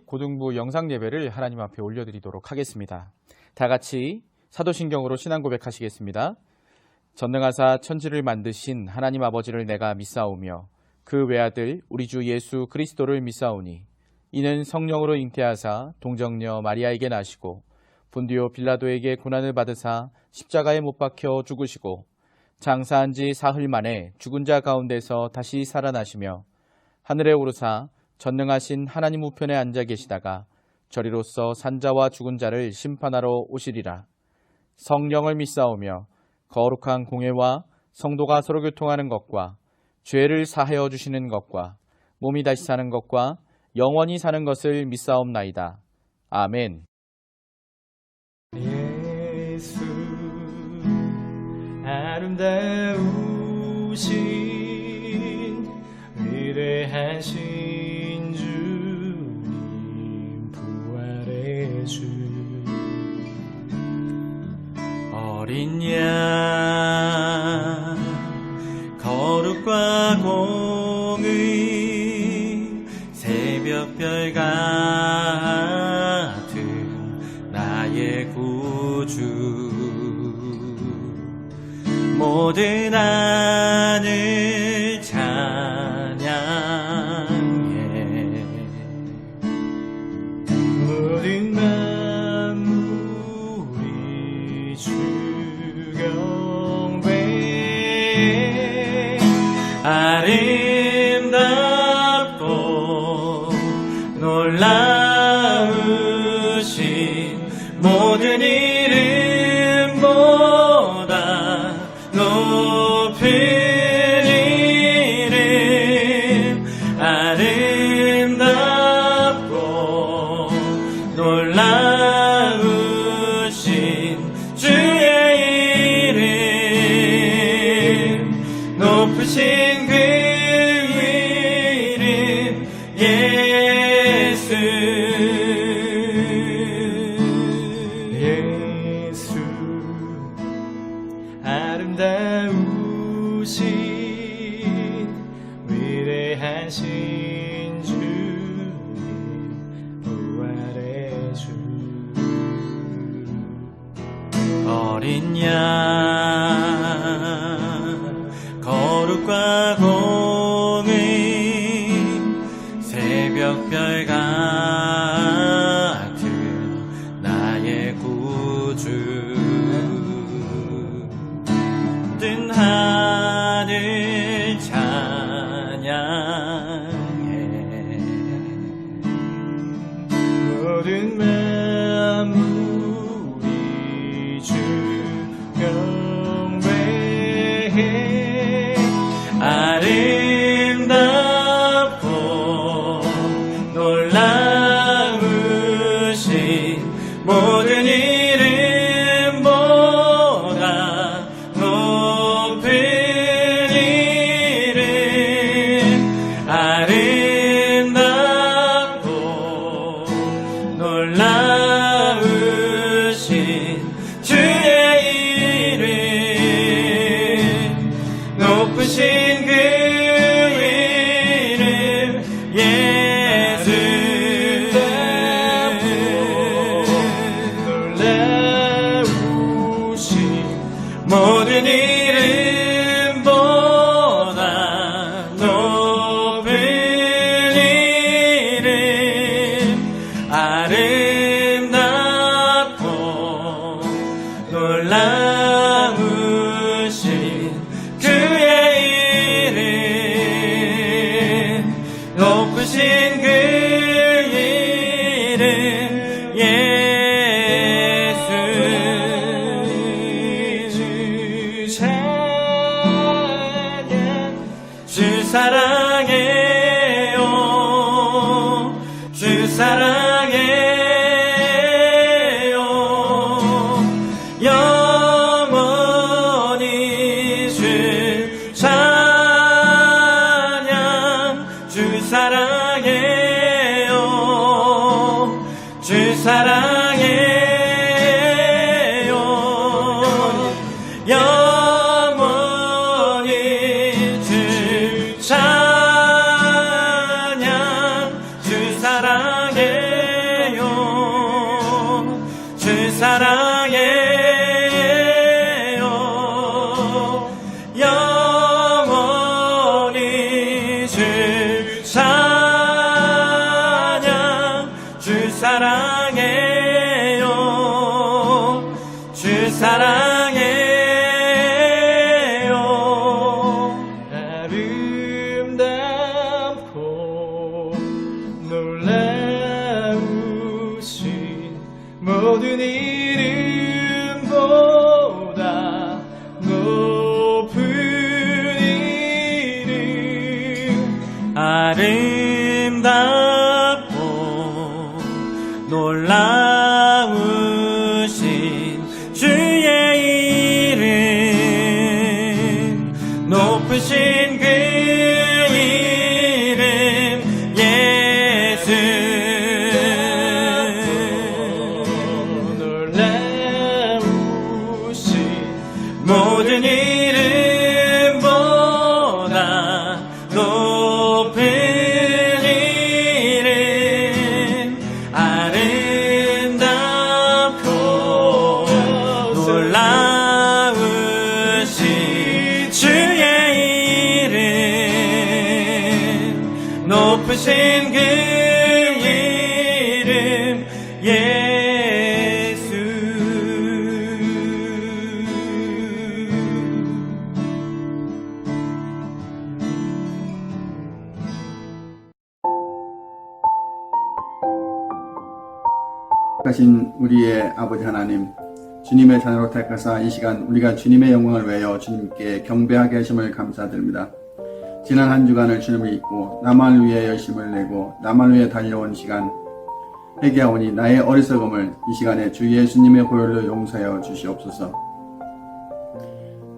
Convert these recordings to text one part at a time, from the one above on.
고등부 영상 예배를 하나님 앞에 올려드리도록 하겠습니다. 다 같이 사도신경으로 신앙 고백하시겠습니다. 전능하사 천지를 만드신 하나님 아버지를 내가 믿사오며 그 외아들 우리 주 예수 그리스도를 믿사오니 이는 성령으로 잉태하사 동정녀 마리아에게 나시고 본디오 빌라도에게 고난을 받으사 십자가에 못 박혀 죽으시고 장사한 지 사흘 만에 죽은 자 가운데서 다시 살아나시며 하늘에 오르사 전능하신 하나님 우편에 앉아 계시다가 저리로서 산자와 죽은 자를 심판하러 오시리라. 성령을 믿사오며 거룩한 공회와 성도가 서로 교통하는 것과 죄를 사하여 주시는 것과 몸이 다시 사는 것과 영원히 사는 것을 믿사옵나이다. 아멘. 예수 아름다우신 위대하신 주님 부활의 주 어린 양 거룩과 공의 새벽별 같은 나의 구주 모든 하늘 찬양해 모든 만물이 주 경배 아름답고 놀라우신 모든 이름보다 높은 이름 아름답고 놀라우신 주의 이름 높으신 그 이름 예수 예수 아름다우신 위대하신 주님 부활의 주 어린 양 거룩과 공의 새벽별 같은 나의 구주 모든 하늘 찬양해 모든 만물이 주 경배해 아름답고 모든 이름보다 높은 이름 아름답고 놀라우신 그의 이름 높으신 그 이름 예수 주 찬양 주 사랑해요 주 사랑해요 영원히 주 찬양 주 사랑해요 주 사랑해요 영원히 주 찬양 주 사랑해요 주 사랑해요 영원히 주 찬양 주 사랑해요 주 사랑해요 아름답고 놀라우신 모든 이름보다 높은 이름 아름답고 놀라우신 주의 이름 높으신 그 이름 예수 놀라우신 모든 이름보다 높은 이름 아름답고 놀라우신 주의 이름 높으신 그 이름 예수 하신 우리의 아버지 하나님, 주님의 자녀로 택하사 이 시간 우리가 주님의 영광을 외워 주님께 경배하게 하심을 감사드립니다. 지난 한 주간을 주님을 잊고 나만 위해 열심을 내고 나만 위해 달려온 시간 회개하오니 나의 어리석음을 이 시간에 주 예수님의 보혈로 용서하여 주시옵소서.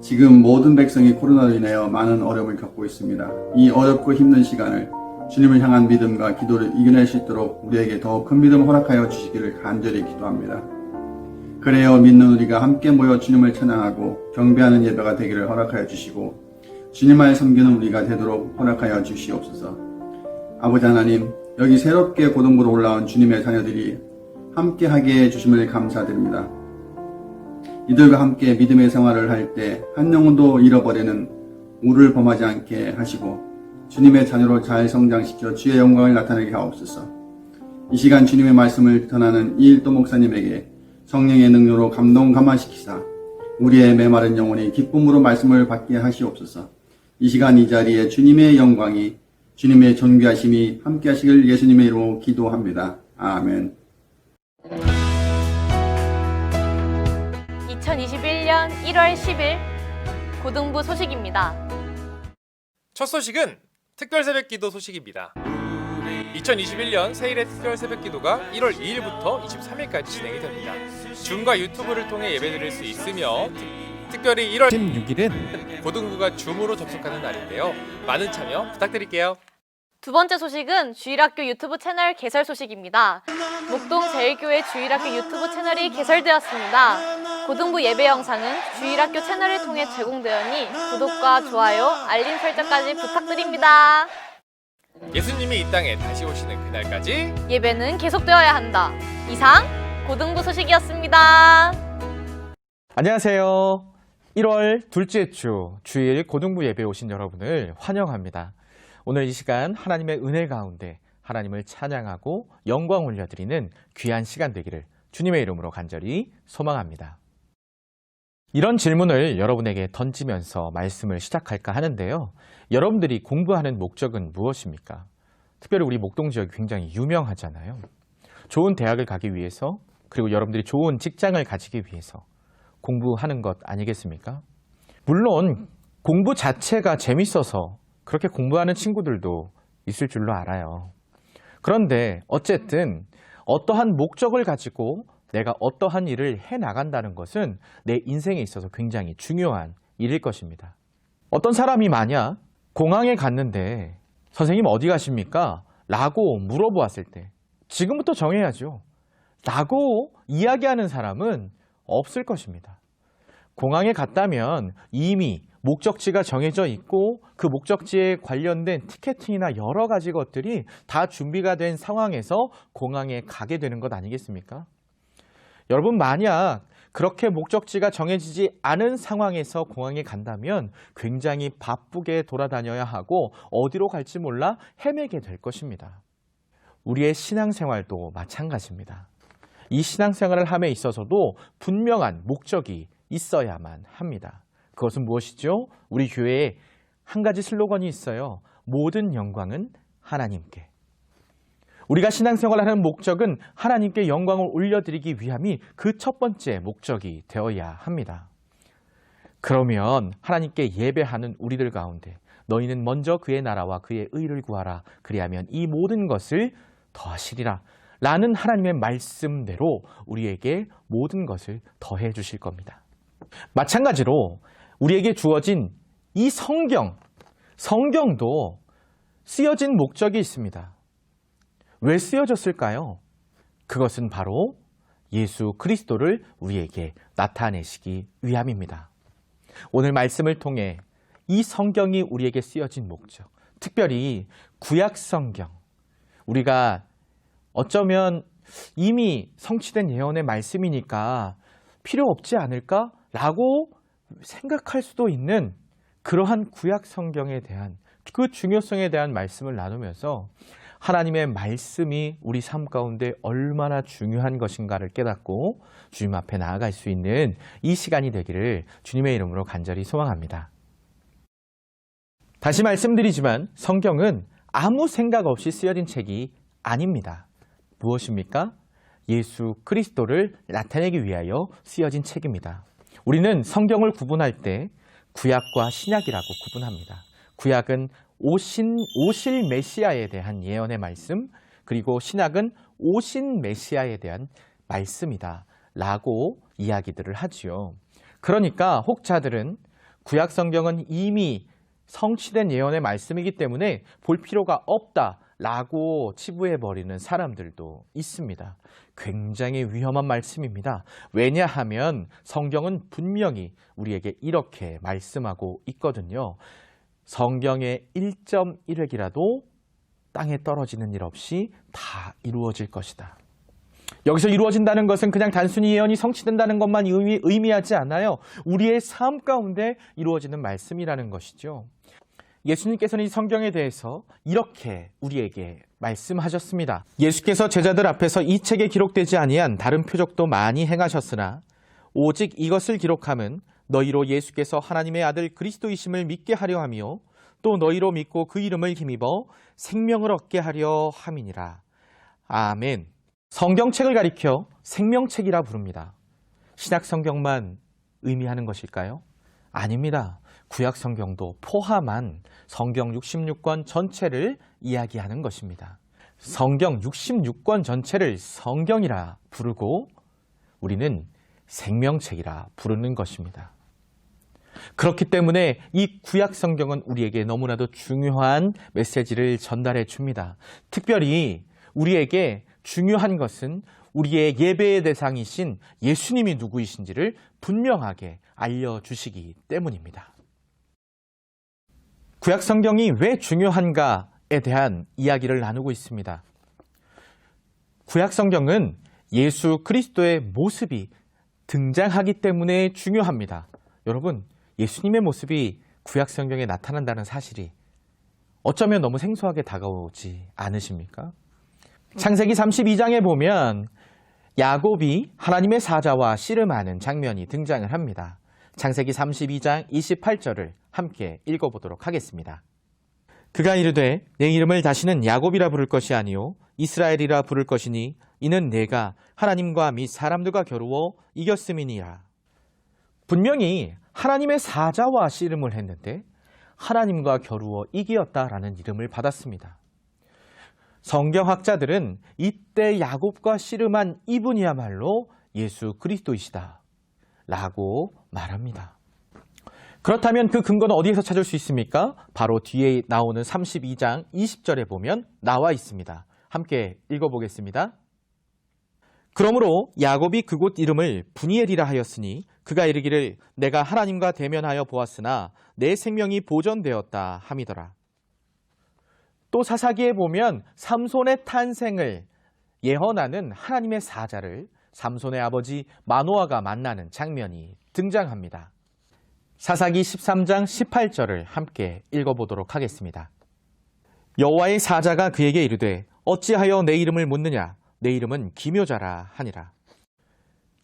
지금 모든 백성이 코로나로 인하여 많은 어려움을 겪고 있습니다. 이 어렵고 힘든 시간을 주님을 향한 믿음과 기도를 이겨낼 수 있도록 우리에게 더 큰 믿음을 허락하여 주시기를 간절히 기도합니다. 그래야 믿는 우리가 함께 모여 주님을 찬양하고 경배하는 예배가 되기를 허락하여 주시고 주님을 섬기는 우리가 되도록 허락하여 주시옵소서. 아버지 하나님, 여기 새롭게 고등부로 올라온 주님의 자녀들이 함께 하게 해주심을 감사드립니다. 이들과 함께 믿음의 생활을 할 때 한 영혼도 잃어버리는 우를 범하지 않게 하시고 주님의 자녀로 잘 성장시켜 주의 영광을 나타내게 하옵소서. 이 시간 주님의 말씀을 전하는 이일도 목사님에게 성령의 능력으로 감동 감화시키사 우리의 메마른 영혼이 기쁨으로 말씀을 받게 하시옵소서. 이 시간 이 자리에 주님의 영광이 주님의 존귀하심이 함께 하시길 예수님의 이름으로 기도합니다. 아멘. 2021년 1월 10일 고등부 소식입니다. 첫 소식은 특별 새벽 기도 소식입니다. 2021년 세일의 특별 새벽 기도가 1월 2일부터 23일까지 진행이 됩니다. 줌과 유튜브를 통해 예배드릴 수 있으며 특별히 1월 16일은 고등부가 줌으로 접속하는 날인데요. 많은 참여 부탁드릴게요. 두 번째 소식은 주일학교 유튜브 채널 개설 소식입니다. 목동 제일교회 주일학교 유튜브 채널이 개설되었습니다. 고등부 예배 영상은 주일학교 채널을 통해 제공되오니 구독과 좋아요, 알림 설정까지 부탁드립니다. 예수님이 이 땅에 다시 오시는 그날까지 예배는 계속되어야 한다. 이상 고등부 소식이었습니다. 안녕하세요. 1월 둘째 주 주일 고등부 예배 오신 여러분을 환영합니다. 오늘 이 시간 하나님의 은혜 가운데 하나님을 찬양하고 영광 올려드리는 귀한 시간 되기를 주님의 이름으로 간절히 소망합니다. 이런 질문을 여러분에게 던지면서 말씀을 시작할까 하는데요. 여러분들이 공부하는 목적은 무엇입니까? 특별히 우리 목동 지역이 굉장히 유명하잖아요. 좋은 대학을 가기 위해서, 그리고 여러분들이 좋은 직장을 가지기 위해서 공부하는 것 아니겠습니까? 물론 공부 자체가 재밌어서 그렇게 공부하는 친구들도 있을 줄로 알아요. 그런데 어쨌든 어떠한 목적을 가지고 내가 어떠한 일을 해나간다는 것은 내 인생에 있어서 굉장히 중요한 일일 것입니다. 어떤 사람이 만약 공항에 갔는데 선생님 어디 가십니까? 라고 물어보았을 때 지금부터 정해야죠. 라고 이야기하는 사람은 없을 것입니다. 공항에 갔다면 이미 목적지가 정해져 있고 그 목적지에 관련된 티켓팅이나 여러 가지 것들이 다 준비가 된 상황에서 공항에 가게 되는 것 아니겠습니까? 여러분 만약 그렇게 목적지가 정해지지 않은 상황에서 공항에 간다면 굉장히 바쁘게 돌아다녀야 하고 어디로 갈지 몰라 헤매게 될 것입니다. 우리의 신앙생활도 마찬가지입니다. 이 신앙생활을 함에 있어서도 분명한 목적이 있어야만 합니다. 그것은 무엇이죠? 우리 교회에 한 가지 슬로건이 있어요. 모든 영광은 하나님께. 우리가 신앙생활을 하는 목적은 하나님께 영광을 올려드리기 위함이 그 첫 번째 목적이 되어야 합니다. 그러면 하나님께 예배하는 우리들 가운데 너희는 먼저 그의 나라와 그의 의를 구하라. 그리하면 이 모든 것을 더하시리라. 라는 하나님의 말씀대로 우리에게 모든 것을 더해 주실 겁니다. 마찬가지로 우리에게 주어진 이 성경도 쓰여진 목적이 있습니다. 왜 쓰여졌을까요? 그것은 바로 예수 그리스도를 우리에게 나타내시기 위함입니다. 오늘 말씀을 통해 이 성경이 우리에게 쓰여진 목적, 특별히 구약 성경, 우리가 어쩌면 이미 성취된 예언의 말씀이니까 필요 없지 않을까라고 생각할 수도 있는 그러한 구약 성경에 대한 그 중요성에 대한 말씀을 나누면서 하나님의 말씀이 우리 삶 가운데 얼마나 중요한 것인가를 깨닫고 주님 앞에 나아갈 수 있는 이 시간이 되기를 주님의 이름으로 간절히 소망합니다. 다시 말씀드리지만 성경은 아무 생각 없이 쓰여진 책이 아닙니다. 무엇입니까? 예수 그리스도를 나타내기 위하여 쓰여진 책입니다. 우리는 성경을 구분할 때 구약과 신약이라고 구분합니다. 구약은 오실 메시아에 대한 예언의 말씀, 그리고 신약은 오신 메시아에 대한 말씀이다 라고 이야기들을 하지요. 그러니까 혹자들은 구약 성경은 이미 성취된 예언의 말씀이기 때문에 볼 필요가 없다 라고 치부해버리는 사람들도 있습니다. 굉장히 위험한 말씀입니다. 왜냐하면 성경은 분명히 우리에게 이렇게 말씀하고 있거든요. 성경의 1.1획이라도 땅에 떨어지는 일 없이 다 이루어질 것이다. 여기서 이루어진다는 것은 그냥 단순히 예언이 성취된다는 것만 의미하지 않아요. 우리의 삶 가운데 이루어지는 말씀이라는 것이죠. 예수님께서는 이 성경에 대해서 이렇게 우리에게 말씀하셨습니다. 예수께서 제자들 앞에서 이 책에 기록되지 아니한 다른 표적도 많이 행하셨으나 오직 이것을 기록함은 너희로 예수께서 하나님의 아들 그리스도이심을 믿게 하려 하며 또 너희로 믿고 그 이름을 힘입어 생명을 얻게 하려 함이니라. 아멘. 성경책을 가리켜 생명책이라 부릅니다. 신약 성경만 의미하는 것일까요? 아닙니다. 구약 성경도 포함한 성경 66권 전체를 이야기하는 것입니다. 성경 66권 전체를 성경이라 부르고 우리는 생명책이라 부르는 것입니다. 그렇기 때문에 이 구약 성경은 우리에게 너무나도 중요한 메시지를 전달해 줍니다. 특별히 우리에게 중요한 것은 우리의 예배의 대상이신 예수님이 누구이신지를 분명하게 알려주시기 때문입니다. 구약 성경이 왜 중요한가에 대한 이야기를 나누고 있습니다. 구약 성경은 예수 그리스도의 모습이 등장하기 때문에 중요합니다. 여러분, 예수님의 모습이 구약 성경에 나타난다는 사실이 어쩌면 너무 생소하게 다가오지 않으십니까? 창세기 32장에 보면 야곱이 하나님의 사자와 씨름하는 장면이 등장을 합니다. 창세기 32장 28절을 함께 읽어보도록 하겠습니다. 그가 이르되 내 이름을 다시는 야곱이라 부를 것이 아니요 이스라엘이라 부를 것이니 이는 내가 하나님과 및 사람들과 겨루어 이겼음이니라. 분명히 하나님의 사자와 씨름을 했는데 하나님과 겨루어 이기었다라는 이름을 받았습니다. 성경학자들은 이때 야곱과 씨름한 이분이야말로 예수 그리스도이시다 라고 말합니다. 그렇다면 그 근거는 어디에서 찾을 수 있습니까? 바로 뒤에 나오는 32장 20절에 보면 나와 있습니다. 함께 읽어보겠습니다. 그러므로 야곱이 그곳 이름을 분이엘이라 하였으니 그가 이르기를 내가 하나님과 대면하여 보았으나 내 생명이 보존되었다 함이더라. 또 사사기에 보면 삼손의 탄생을 예언하는 하나님의 사자를 삼손의 아버지 마노아가 만나는 장면이 등장합니다. 사사기 13장 18절을 함께 읽어보도록 하겠습니다. 여호와의 사자가 그에게 이르되 어찌하여 내 이름을 묻느냐 내 이름은 기묘자라 하니라.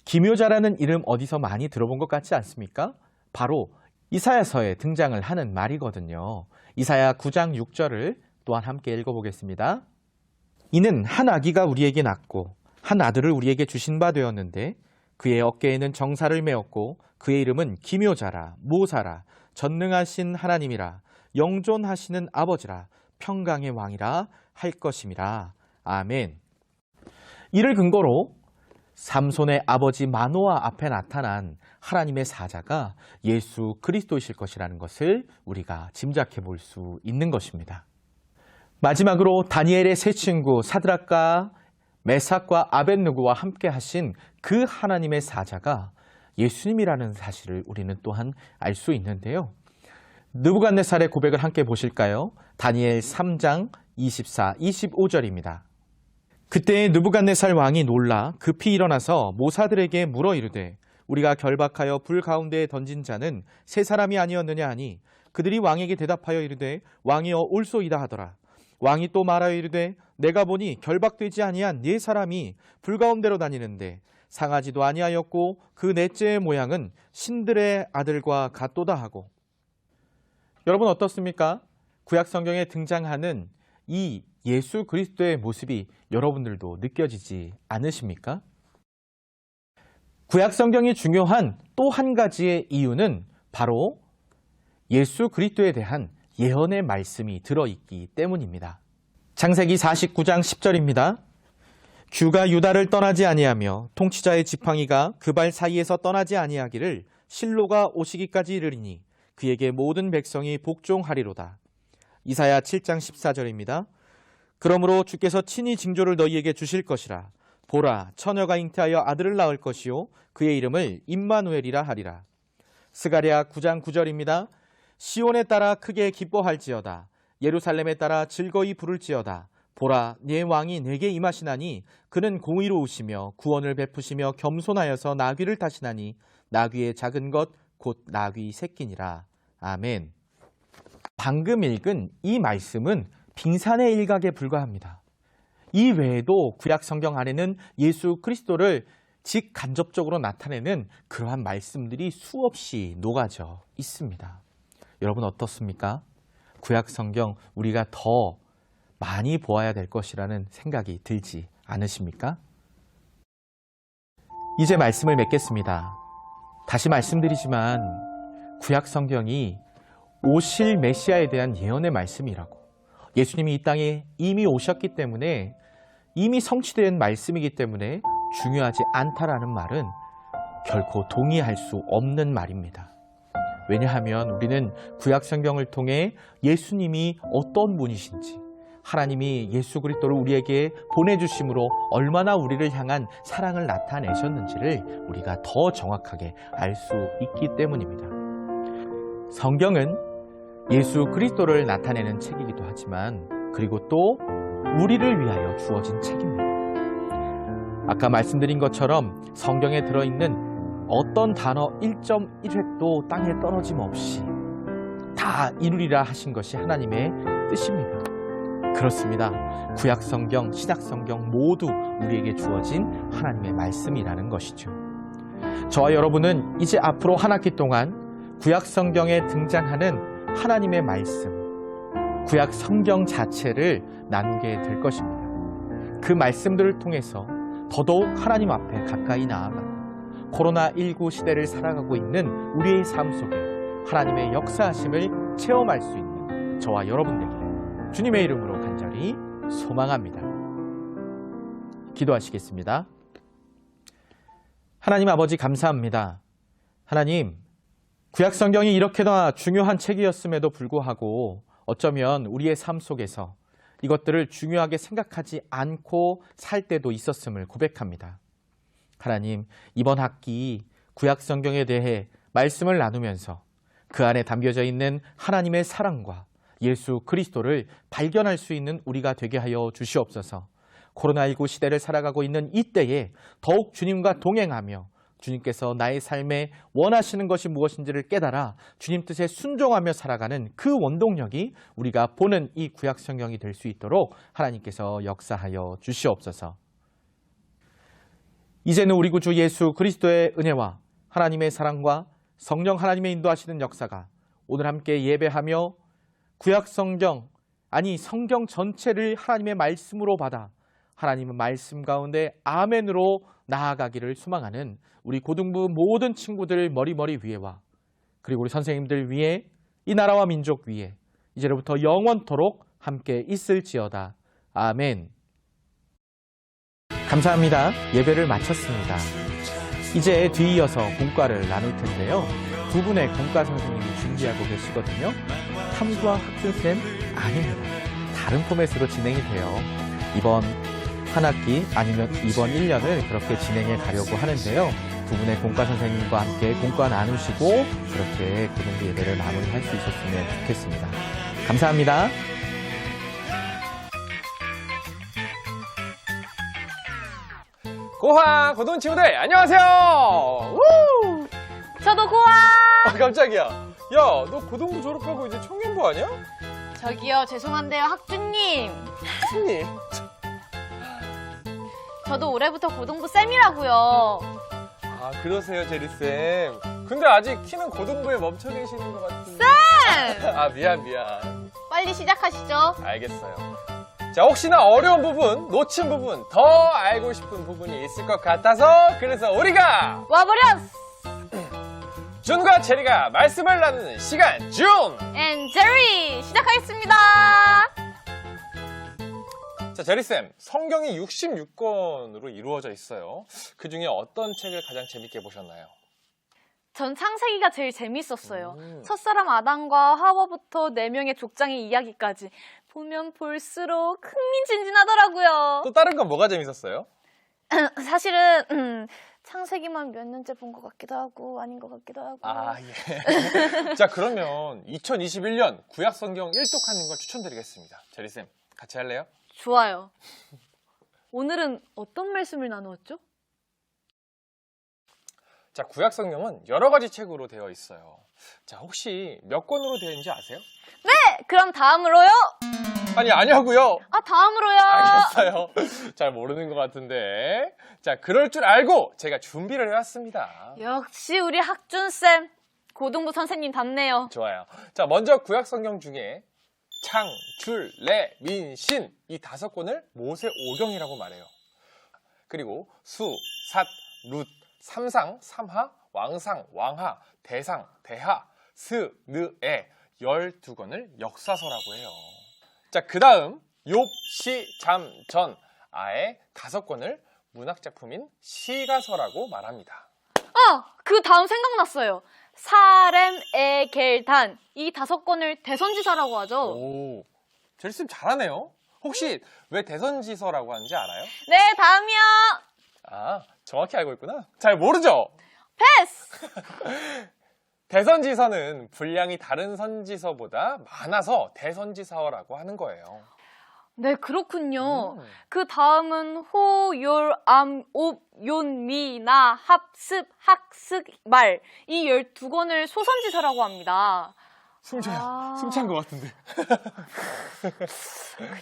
기묘자라는 이름 어디서 많이 들어본 것 같지 않습니까? 바로 이사야서에 등장을 하는 말이거든요. 이사야 9장 6절을 또한 함께 읽어보겠습니다. 이는 한 아기가 우리에게 낳고 한 아들을 우리에게 주신 바 되었는데 그의 어깨에는 정사를 메었고 그의 이름은 기묘자라 모사라 전능하신 하나님이라 영존하시는 아버지라 평강의 왕이라 할 것임이라. 아멘. 이를 근거로 삼손의 아버지 마노아 앞에 나타난 하나님의 사자가 예수 그리스도이실 것이라는 것을 우리가 짐작해 볼 수 있는 것입니다. 마지막으로 다니엘의 세 친구 사드락과 메삭과 아벳느고와 함께 하신 그 하나님의 사자가 예수님이라는 사실을 우리는 또한 알 수 있는데요. 느부갓네살의 고백을 함께 보실까요? 다니엘 3장 24, 25절입니다. 그때 느부갓네살 왕이 놀라 급히 일어나서 모사들에게 물어 이르되 우리가 결박하여 불 가운데에 던진 자는 세 사람이 아니었느냐 하니 그들이 왕에게 대답하여 이르되 왕이여 올소이다 하더라. 왕이 또 말하여 이르되 내가 보니 결박되지 아니한 네 사람이 불 가운데로 다니는데 상하지도 아니하였고 그 넷째의 모양은 신들의 아들과 같도다 하고. 여러분 어떻습니까? 구약 성경에 등장하는 이 예수 그리스도의 모습이 여러분들도 느껴지지 않으십니까? 구약 성경이 중요한 또 한 가지의 이유는 바로 예수 그리스도에 대한 예언의 말씀이 들어있기 때문입니다. 창세기 49장 10절입니다. 규가 유다를 떠나지 아니하며 통치자의 지팡이가 그 발 사이에서 떠나지 아니하기를 실로가 오시기까지 이르리니 그에게 모든 백성이 복종하리로다. 이사야 7장 14절입니다. 그러므로 주께서 친히 징조를 너희에게 주실 것이라. 보라, 처녀가 잉태하여 아들을 낳을 것이요 그의 이름을 임마누엘이라 하리라. 스가랴 9장 9절입니다. 시온에 따라 크게 기뻐할지어다. 예루살렘에 따라 즐거이 부를지어다. 보라, 네 왕이 내게 임하시나니 그는 공의로우시며 구원을 베푸시며 겸손하여서 나귀를 타시나니 나귀의 작은 것 곧 나귀 새끼니라. 아멘. 방금 읽은 이 말씀은 빙산의 일각에 불과합니다. 이 외에도 구약 성경 안에는 예수 그리스도를 직간접적으로 나타내는 그러한 말씀들이 수없이 녹아져 있습니다. 여러분 어떻습니까? 구약 성경 우리가 더 많이 보아야 될 것이라는 생각이 들지 않으십니까? 이제 말씀을 맺겠습니다. 다시 말씀드리지만 구약 성경이 오실 메시아에 대한 예언의 말씀이라고, 예수님이 이 땅에 이미 오셨기 때문에 이미 성취된 말씀이기 때문에 중요하지 않다라는 말은 결코 동의할 수 없는 말입니다. 왜냐하면 우리는 구약 성경을 통해 예수님이 어떤 분이신지, 하나님이 예수 그리스도를 우리에게 보내주심으로 얼마나 우리를 향한 사랑을 나타내셨는지를 우리가 더 정확하게 알 수 있기 때문입니다. 성경은 예수 그리스도를 나타내는 책이기도 하지만 그리고 또 우리를 위하여 주어진 책입니다. 아까 말씀드린 것처럼 성경에 들어있는 어떤 단어 1.1획도 땅에 떨어짐 없이 다 이루리라 하신 것이 하나님의 뜻입니다. 그렇습니다. 구약 성경, 신약 성경 모두 우리에게 주어진 하나님의 말씀이라는 것이죠. 저와 여러분은 이제 앞으로 한 학기 동안 구약 성경에 등장하는 하나님의 말씀, 구약 성경 자체를 나누게 될 것입니다. 그 말씀들을 통해서 더더욱 하나님 앞에 가까이 나아가 코로나19 시대를 살아가고 있는 우리의 삶 속에 하나님의 역사하심을 체험할 수 있는 저와 여러분 되기를 주님의 이름으로 간절히 소망합니다. 기도하시겠습니다. 하나님 아버지 감사합니다. 하나님, 구약 성경이 이렇게나 중요한 책이었음에도 불구하고 어쩌면 우리의 삶 속에서 이것들을 중요하게 생각하지 않고 살 때도 있었음을 고백합니다. 하나님, 이번 학기 구약 성경에 대해 말씀을 나누면서 그 안에 담겨져 있는 하나님의 사랑과 예수 그리스도를 발견할 수 있는 우리가 되게 하여 주시옵소서. 코로나19 시대를 살아가고 있는 이때에 더욱 주님과 동행하며 주님께서 나의 삶에 원하시는 것이 무엇인지를 깨달아 주님 뜻에 순종하며 살아가는 그 원동력이 우리가 보는 이 구약 성경이 될 수 있도록 하나님께서 역사하여 주시옵소서. 이제는 우리 구주 예수 그리스도의 은혜와 하나님의 사랑과 성령 하나님의 인도하시는 역사가 오늘 함께 예배하며 구약 성경, 아니 성경 전체를 하나님의 말씀으로 받아 하나님의 말씀 가운데 아멘으로 나아가기를 소망하는 우리 고등부 모든 친구들 머리 위에와 그리고 우리 선생님들 위에 이 나라와 민족 위에 이제로부터 영원토록 함께 있을지어다. 아멘. 감사합니다. 예배를 마쳤습니다. 이제 뒤이어서 공과를 나눌 텐데요. 두 분의 공과 선생님이 준비하고 계시거든요. 탐구와 학술쌤 아닙니다. 다른 포맷으로 진행이 돼요. 이번 한 학기 아니면 이번 1년을 그렇게 진행해 가려고 하는데요. 두 분의 공과 선생님과 함께 공과 나누시고 그렇게 고등부 예배를 마무리할 수 있었으면 좋겠습니다. 감사합니다. 고하 고등 친구들 안녕하세요. 우! 저도 고아! 깜짝이야. 야, 너 고등부 졸업하고 이제 청년부 아니야? 저기요, 죄송한데요, 학주님. 스님. 저도 올해부터 고등부 쌤이라고요. 아, 그러세요, 제리쌤. 근데 아직 키는 고등부에 멈춰 계시는 것 같은데. 쌤! 아, 미안. 빨리 시작하시죠. 알겠어요. 자, 혹시나 어려운 부분, 놓친 부분, 더 알고 싶은 부분이 있을 것 같아서 그래서 우리가 와버렸어! 준과 제리가 말씀을 나누는 시간 준! 앤 제리! 시작하겠습니다. 자, 제리쌤, 성경이 66권으로 이루어져 있어요. 그 중에 어떤 책을 가장 재밌게 보셨나요? 전 창세기가 제일 재밌었어요. 첫사람 아담과 하와부터 4명의 족장의 이야기까지 보면 볼수록 흥미진진하더라고요. 또 다른 건 뭐가 재밌었어요? 사실은 창세기만 몇 년째 본 것 같기도 하고 아닌 것 같기도 하고. 아, 예. 자, 그러면 2021년 구약 성경 1독하는 걸 추천드리겠습니다. 제리쌤, 같이 할래요? 좋아요. 오늘은 어떤 말씀을 나누었죠? 자, 구약 성경은 여러 가지 책으로 되어 있어요. 자, 혹시 몇 권으로 되어 있는지 아세요? 네! 그럼 다음으로요? 아니하고요. 아, 다음으로요? 알겠어요. 잘 모르는 것 같은데. 자, 그럴 줄 알고 제가 준비를 해왔습니다. 역시 우리 학준쌤. 고등부 선생님 답네요. 좋아요. 자, 먼저 구약 성경 중에 창, 출, 래, 민, 신 이 5권을 모세 오경이라고 말해요. 그리고 수, 삿, 룻, 삼상, 삼하, 왕상, 왕하, 대상, 대하, 스, 느, 에 12권을 역사서라고 해요. 자, 그 다음 욥, 시, 잠, 전, 아의 5권을 문학작품인 시가서라고 말합니다. 그 다음 생각났어요. 사렘, 에, 겔, 단. 이 5권을 대선지서라고 하죠. 오, 제리쌤 잘하네요. 혹시 왜 대선지서라고 하는지 알아요? 네, 다음이요. 아, 정확히 알고 있구나. 잘 모르죠? 패스! 대선지서는 분량이 다른 선지서보다 많아서 대선지서라고 하는 거예요. 네, 그렇군요. 그 다음은 호, 열, 암, 옵, 연, 미, 나, 합, 습, 학, 습, 말. 이 12권을 소선지서라고 합니다. 숨차야. 숨찬 것 같은데.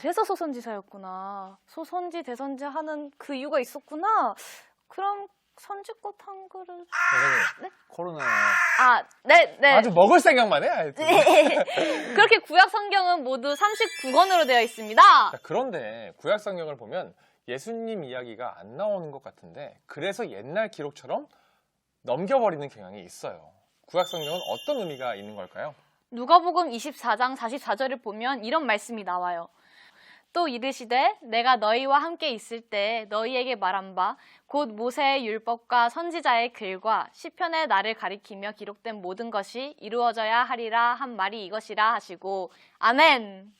그래서 소선지서였구나. 소선지, 대선지 하는 그 이유가 있었구나. 그럼 선지꽃 한 그릇. 선생님, 코로나. 네. 아주 먹을 생각만 해. 알지? 그렇게 구약 성경은 모두 39권으로 되어 있습니다. 자, 그런데 구약 성경을 보면 예수님 이야기가 안 나오는 것 같은데 그래서 옛날 기록처럼 넘겨버리는 경향이 있어요. 구약 성경은 어떤 의미가 있는 걸까요? 누가복음 24장 44절을 보면 이런 말씀이 나와요. 또 이르시되 내가 너희와 함께 있을 때 너희에게 말한 바 곧 모세의 율법과 선지자의 글과 시편의 나를 가리키며 기록된 모든 것이 이루어져야 하리라 한 말이 이것이라 하시고 아멘.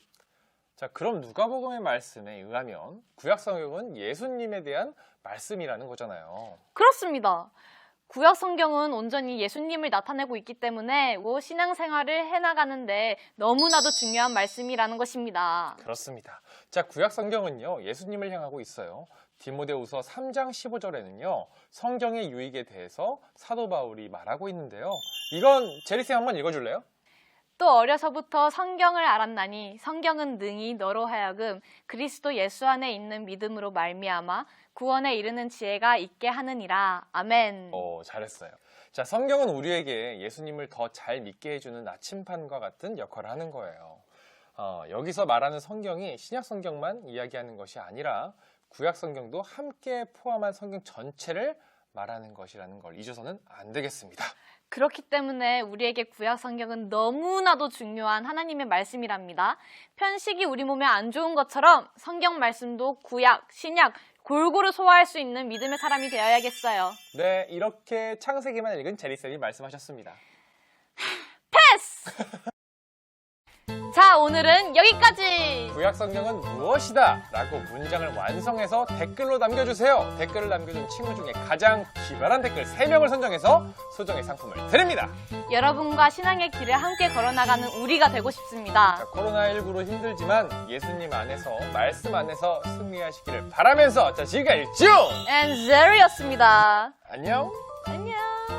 자, 그럼 누가복음의 말씀에 의하면 구약 성경은 예수님에 대한 말씀이라는 거잖아요. 그렇습니다. 구약 성경은 온전히 예수님을 나타내고 있기 때문에 신앙생활을 해나가는데 너무나도 중요한 말씀이라는 것입니다. 그렇습니다. 자, 구약 성경은요, 예수님을 향하고 있어요. 디모데후서 3장 15절에는요, 성경의 유익에 대해서 사도 바울이 말하고 있는데요. 이건 제리쌤 한번 읽어줄래요? 또 어려서부터 성경을 알았나니 성경은 능히 너로 하여금 그리스도 예수 안에 있는 믿음으로 말미암아 구원에 이르는 지혜가 있게 하느니라. 아멘. 잘했어요. 자, 성경은 우리에게 예수님을 더 잘 믿게 해주는 나침판과 같은 역할을 하는 거예요. 여기서 말하는 성경이 신약 성경만 이야기하는 것이 아니라 구약 성경도 함께 포함한 성경 전체를 말하는 것이라는 걸 잊어서는 안 되겠습니다. 그렇기 때문에 우리에게 구약 성경은 너무나도 중요한 하나님의 말씀이랍니다. 편식이 우리 몸에 안 좋은 것처럼 성경 말씀도 구약, 신약 골고루 소화할 수 있는 믿음의 사람이 되어야겠어요. 네, 이렇게 창세기만 읽은 제리쌤이 말씀하셨습니다. 패스! 자, 오늘은 여기까지! 구약 성경은 무엇이다? 라고 문장을 완성해서 댓글로 남겨주세요. 댓글을 남겨준 친구 중에 가장 기발한 댓글 3명을 선정해서 소정의 상품을 드립니다. 여러분과 신앙의 길을 함께 걸어나가는 우리가 되고 싶습니다. 자, 코로나19로 힘들지만 예수님 안에서, 말씀 안에서 승리하시기를 바라면서, 자, 지금까지 쭉! And Zer이었습니다. 안녕! 안녕!